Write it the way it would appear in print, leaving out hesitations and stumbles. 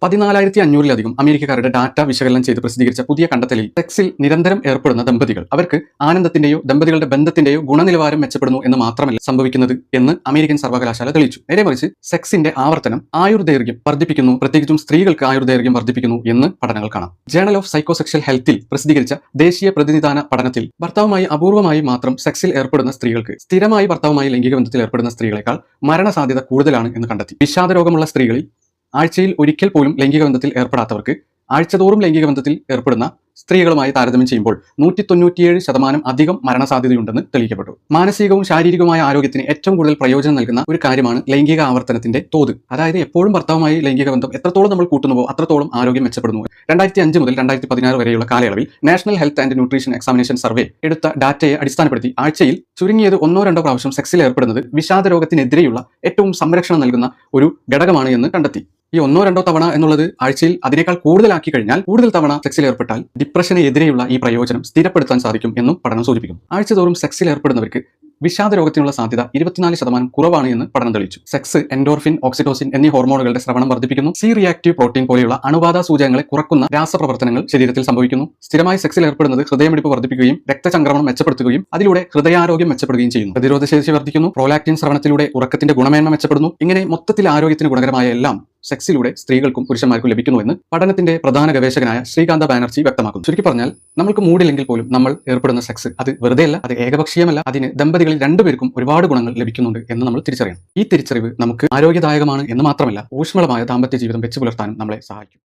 14,500-ലധികം അമേരിക്കക്കാരുടെ data വിശകലനം ചെയ്ത് പ്രസിദ്ധീകരിച്ച പുതിയ കണ്ടെത്തലിൽ സെക്സിൽ നിരന്തരം ഏർപ്പെടുന്ന ദമ്പതികൾ അവർക്ക് ആനന്ദത്തിന്റെയോ ദമ്പതികളുടെ ബന്ധത്തിന്റെയോ ഗുണനിലവാരം മെച്ചപ്പെടുന്നു എന്ന് മാത്രമല്ല സംഭവിക്കുന്നത് എന്ന് അമേരിക്കൻ സർവകലാശാല തെളിയിച്ചു. നേരെ മറിച്ച് സെക്സിന്റെ ആവർത്തനം ആയുർദൈർഘ്യം വർദ്ധിപ്പിക്കുന്നു, പ്രത്യേകിച്ചും സ്ത്രീകൾക്ക് ആയുർദൈർഘ്യം വർദ്ധിപ്പിക്കുന്നു എന്ന് പഠനങ്ങൾ കാണാം. ജേണൽ ഓഫ് സൈക്കോസെക്ഷൽ ഹെൽത്തിൽ പ്രസിദ്ധീകരിച്ച ദേശീയ പ്രതിനിധാന പഠനത്തിൽ ഭർത്താവുമായി അപൂർവമായി മാത്രം സെക്സിൽ ഏർപ്പെടുന്ന സ്ത്രീകൾക്ക് സ്ഥിരമായി ഭർത്താവുമായി ലൈംഗിക ബന്ധത്തിൽ ഏർപ്പെടുന്ന സ്ത്രീകളെക്കാൾ മരണസാധ്യത കൂടുതലാണ് എന്ന് കണ്ടെത്തി. വിഷാദരോഗമുള്ള സ്ത്രീകളിൽ ആഴ്ചയിൽ ഒരിക്കൽ പോലും ലൈംഗിക ബന്ധത്തിൽ ഏർപ്പെടാത്തവർക്ക് ആഴ്ചതോറും ലൈംഗിക ബന്ധത്തിൽ ഏർപ്പെടുന്ന സ്ത്രീകളുമായി താരതമ്യം ചെയ്യുമ്പോൾ 197% അധികം മരണസാധ്യതയുണ്ടെന്ന് തെളിയിക്കപ്പെട്ടു. മാനസികവും ശാരീരികവുമായ ആരോഗ്യത്തിന് ഏറ്റവും കൂടുതൽ പ്രയോജനം നൽകുന്ന ഒരു കാര്യമാണ് ലൈംഗിക ആവർത്തനത്തിന്റെ തോത്. അതായത് എപ്പോഴും ഭർത്താവുമായി ലൈംഗിക ബന്ധം എത്രത്തോളം നമ്മൾ കൂട്ടുന്നുവോ അത്രത്തോളം ആരോഗ്യം മെച്ചപ്പെടുന്നു. 2005 മുതൽ 2016 വരെയുള്ള കാലയളവിൽ national health and nutrition examination survey എടുത്ത ഡാറ്റയെ അടിസ്ഥാനപ്പെടുത്തി ആഴ്ചയിൽ ചുരുങ്ങിയത് 1-2 പ്രാവശ്യം സെക്സിൽ ഏർപ്പെടുന്നത് വിഷാദരോഗത്തിനെതിരെയുള്ള ഏറ്റവും സംരക്ഷണം നൽകുന്ന ഒരു ഘടകമാണ് എന്ന് കണ്ടെത്തി. ഈ 1-2 തവണ എന്നുള്ളത് ആഴ്ചയിൽ അതിനേക്കാൾ കൂടുതലാക്കി കഴിഞ്ഞാൽ കൂടുതൽ തവണ സെക്സിൽ ഏർപ്പെട്ടാൽ ഡിപ്രഷന് എതിരെയുള്ള ഈ പ്രയോജനം സ്ഥിരപ്പെടുത്താൻ സാധിക്കും എന്നും പഠനം സൂചിപ്പിക്കുന്നു. ആഴ്ചതോറും സെക്സിൽ ഏർപ്പെടുന്നവർക്ക് വിഷാദരോഗത്തിനുള്ള സാധ്യത 24% കുറവാണ് എന്ന് പഠനം തെളിയിച്ചു. സെക്സ് എൻഡോർഫിൻ, ഓക്സിറ്റോസിൻ എന്നീ ഹോർമോണുകളുടെ സ്രവണം വർദ്ധിപ്പിക്കുന്നു. സി റിയാക്റ്റീവ് പ്രോട്ടീൻ പോലെയുള്ള അണുബാധ സൂചകങ്ങളെ കുറക്കുന്ന രാസപ്രവർത്തനങ്ങൾ ശരീരത്തിൽ സംഭവിക്കുന്നു. സ്ഥിരമായി സെക്സിൽ ഏർപ്പെടുന്നത് ഹൃദയമിടിപ്പ് വർദ്ധിപ്പിക്കുകയും രക്തചംക്രമണം മെച്ചപ്പെടുത്തുകയും അതിലൂടെ ഹൃദയാരോഗ്യം മെച്ചപ്പെടുകയും ചെയ്യുന്നു. പ്രതിരോധശേഷി വർദ്ധിക്കുന്നു. പ്രോലാക്റ്റിൻ സ്രവണത്തിലൂടെ ഉറക്കത്തിന്റെ ഗുണമേന്മ മെച്ചപ്പെടുന്നു. ഇങ്ങനെ മൊത്തത്തിൽ ആരോഗ്യത്തിന് ഗുണകരമായ എല്ലാം സെക്സിലൂടെ സ്ത്രീകൾക്കും പുരുഷന്മാർക്കും ലഭിക്കുന്നുവെന്ന് പഠനത്തിന്റെ പ്രധാന ഗവേഷകനായ ശ്രീകാന്ത ബാനർജി വ്യക്തമാക്കുന്നു. ചുരുക്കി പറഞ്ഞാൽ നമ്മൾക്ക് മൂടില്ലെങ്കിൽ പോലും നമ്മൾ ഏർപ്പെടുന്ന സെക്സ് അത് വെറുതെയല്ല, അത് ഏകപക്ഷീയമല്ല. അതിന് ദമ്പതികളിൽ രണ്ടുപേർക്കും ഒരുപാട് ഗുണങ്ങൾ ലഭിക്കുന്നുണ്ട് എന്ന് നമ്മൾ തിരിച്ചറിയണം. ഈ തിരിച്ചറിവ് നമുക്ക് ആരോഗ്യദായകമാണ് എന്ന് മാത്രമല്ല ഊഷ്മളമായ ദാമ്പത്യ ജീവിതം വെച്ചു പുലർത്താനും നമ്മളെ സഹായിക്കും.